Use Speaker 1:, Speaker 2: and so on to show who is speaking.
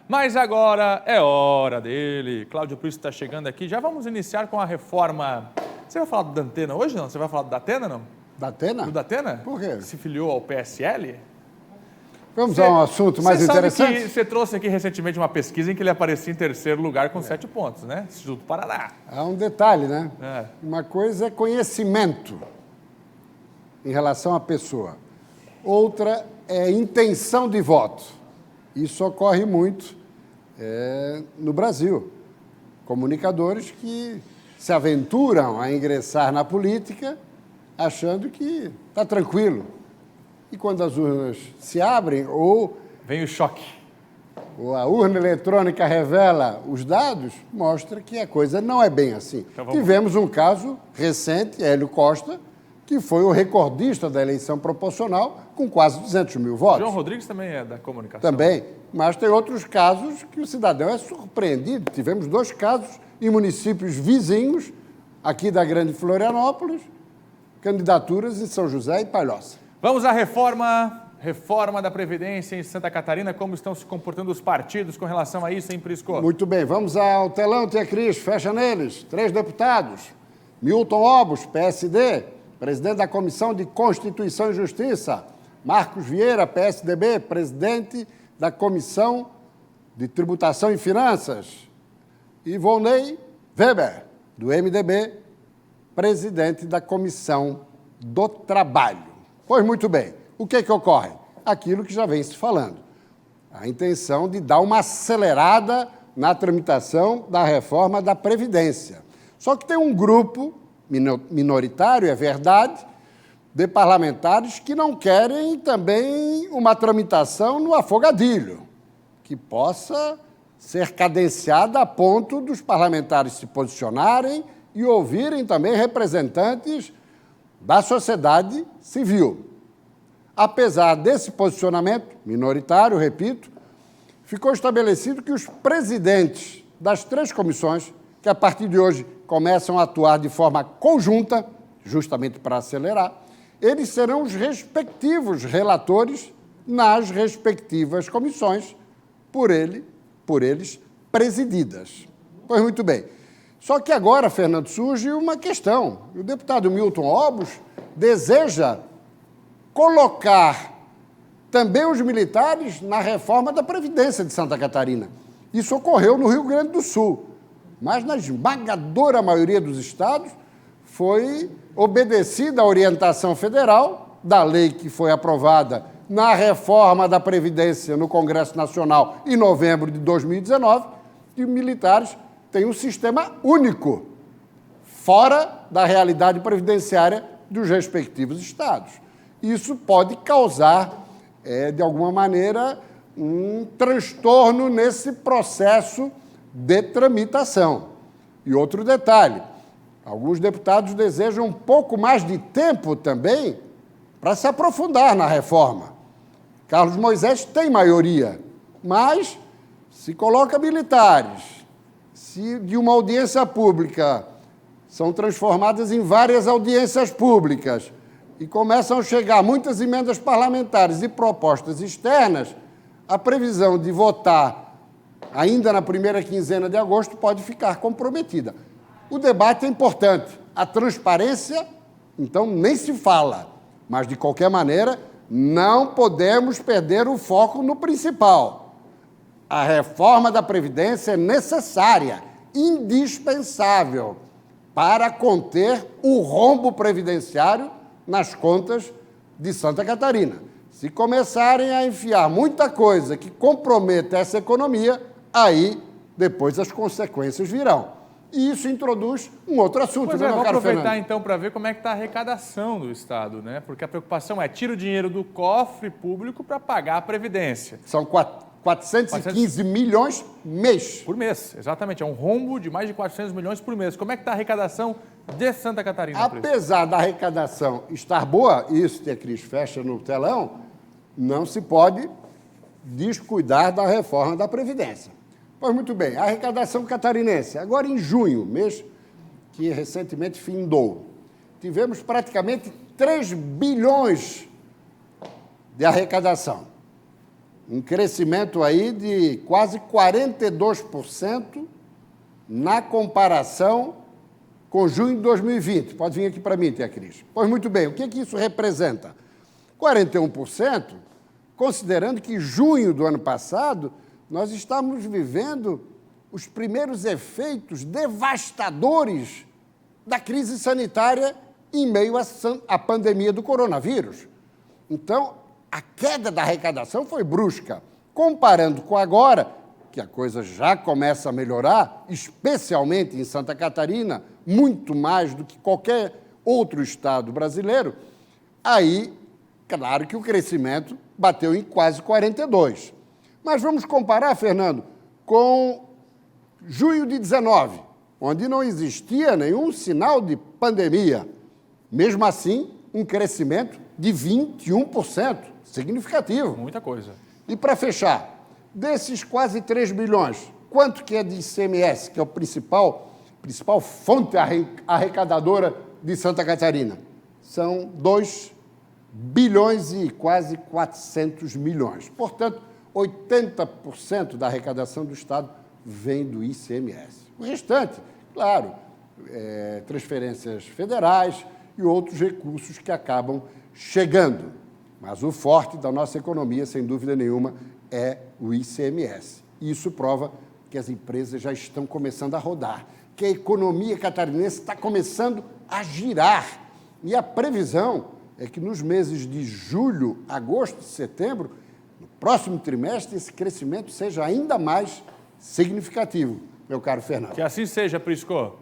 Speaker 1: Mas agora é hora dele. Cláudio Prisco está chegando aqui. Já vamos iniciar com a reforma. Você vai falar do Datena hoje, não? Você vai falar do Datena, não?
Speaker 2: Datena?
Speaker 1: Do Datena?
Speaker 2: Por quê?
Speaker 1: Se filiou ao PSL?
Speaker 2: Vamos a um assunto mais interessante?
Speaker 1: Que você trouxe aqui recentemente uma pesquisa em que ele aparecia em terceiro lugar com 7 pontos, né? Instituto Paraná.
Speaker 2: Há um detalhe, né?
Speaker 1: É.
Speaker 2: Uma coisa é conhecimento em relação à pessoa. Outra é intenção de voto. Isso ocorre muito no Brasil. Comunicadores que se aventuram a ingressar na política achando que está tranquilo. E quando as urnas se abrem ou
Speaker 1: Vem o choque.
Speaker 2: a urna eletrônica revela os dados, mostra que a coisa não é bem assim.
Speaker 1: Então vamos...
Speaker 2: Tivemos um caso recente, Hélio Costa, que foi o recordista da eleição proporcional, com quase 200 mil votos.
Speaker 1: João Rodrigues também é da comunicação.
Speaker 2: Também, mas tem outros casos que o cidadão é surpreendido. Tivemos 2 casos em municípios vizinhos, aqui da Grande Florianópolis, candidaturas em São José e Palhoça.
Speaker 1: Vamos à reforma da Previdência em Santa Catarina. Como estão se comportando os partidos com relação a isso, hein, Prisco?
Speaker 2: Muito bem, vamos ao telão, tia Cris, fecha neles. 3 deputados. Milton Obos, PSD, presidente da Comissão de Constituição e Justiça. Marcos Vieira, PSDB, presidente da Comissão de Tributação e Finanças. Ivonei Weber, do MDB, presidente da Comissão do Trabalho. Pois muito bem, o que ocorre? Aquilo que já vem se falando. A intenção de dar uma acelerada na tramitação da reforma da Previdência. Só que tem um grupo minoritário, é verdade, de parlamentares que não querem também uma tramitação no afogadilho, que possa ser cadenciada a ponto dos parlamentares se posicionarem e ouvirem também representantes da sociedade civil. Apesar desse posicionamento minoritário, repito, ficou estabelecido que os presidentes das 3 comissões, que a partir de hoje começam a atuar de forma conjunta, justamente para acelerar, eles serão os respectivos relatores nas respectivas comissões, por eles presididas. Pois muito bem. Só que agora, Fernando, surge uma questão. O deputado Milton Obos deseja colocar também os militares na reforma da Previdência de Santa Catarina. Isso ocorreu no Rio Grande do Sul, mas na esmagadora maioria dos estados foi obedecida a orientação federal da lei que foi aprovada na reforma da Previdência no Congresso Nacional em novembro de 2019, que militares têm um sistema único, fora da realidade previdenciária dos respectivos estados. Isso pode causar, de alguma maneira, um transtorno nesse processo de tramitação. E outro detalhe, alguns deputados desejam um pouco mais de tempo também para se aprofundar na reforma. Carlos Moisés tem maioria, mas se coloca militares, se de uma audiência pública são transformadas em várias audiências públicas e começam a chegar muitas emendas parlamentares e propostas externas, a previsão de votar ainda na primeira quinzena de agosto pode ficar comprometida. O debate é importante. A transparência, então, nem se fala. Mas, de qualquer maneira, não podemos perder o foco no principal. A reforma da Previdência é necessária, indispensável, para conter o rombo previdenciário nas contas de Santa Catarina. Se começarem a enfiar muita coisa que comprometa essa economia, aí depois as consequências virão. E isso introduz um outro assunto.
Speaker 1: Pois
Speaker 2: né,
Speaker 1: vamos aproveitar
Speaker 2: Fernando?
Speaker 1: então para ver como é que está a arrecadação do Estado, né? Porque a preocupação é tira o dinheiro do cofre público para pagar a Previdência.
Speaker 2: São 415 milhões mês.
Speaker 1: Por mês, exatamente. É um rombo de mais de 400 milhões por mês. Como é que está a arrecadação de Santa Catarina?
Speaker 2: Apesar da arrecadação estar boa, isso, tia Cris, fecha no telão, não se pode descuidar da reforma da Previdência. Pois muito bem, a arrecadação catarinense, agora em junho, mês que recentemente findou, tivemos praticamente 3 bilhões de arrecadação. Um crescimento aí de quase 42% na comparação com junho de 2020. Pode vir aqui para mim, tia Cris. Pois muito bem, o que isso representa? 41%, considerando que junho do ano passado nós estávamos vivendo os primeiros efeitos devastadores da crise sanitária em meio à pandemia do coronavírus. Então, a queda da arrecadação foi brusca. Comparando com agora, que a coisa já começa a melhorar, especialmente em Santa Catarina, muito mais do que qualquer outro estado brasileiro, aí, claro que o crescimento bateu em quase 42%. Mas vamos comparar, Fernando, com junho de 19, onde não existia nenhum sinal de pandemia. Mesmo assim, um crescimento de 21%, significativo.
Speaker 1: Muita coisa.
Speaker 2: E para fechar, desses quase 3 bilhões, quanto que é de ICMS, que é a principal fonte arrecadadora de Santa Catarina? São 2 bilhões e quase 400 milhões. Portanto, 80% da arrecadação do Estado vem do ICMS. O restante, claro, transferências federais e outros recursos que acabam chegando. Mas o forte da nossa economia, sem dúvida nenhuma, é o ICMS. Isso prova que as empresas já estão começando a rodar, que a economia catarinense está começando a girar. E a previsão é que nos meses de julho, agosto e setembro, no próximo trimestre, esse crescimento seja ainda mais significativo, meu caro Fernando.
Speaker 1: Que assim seja, Prisco.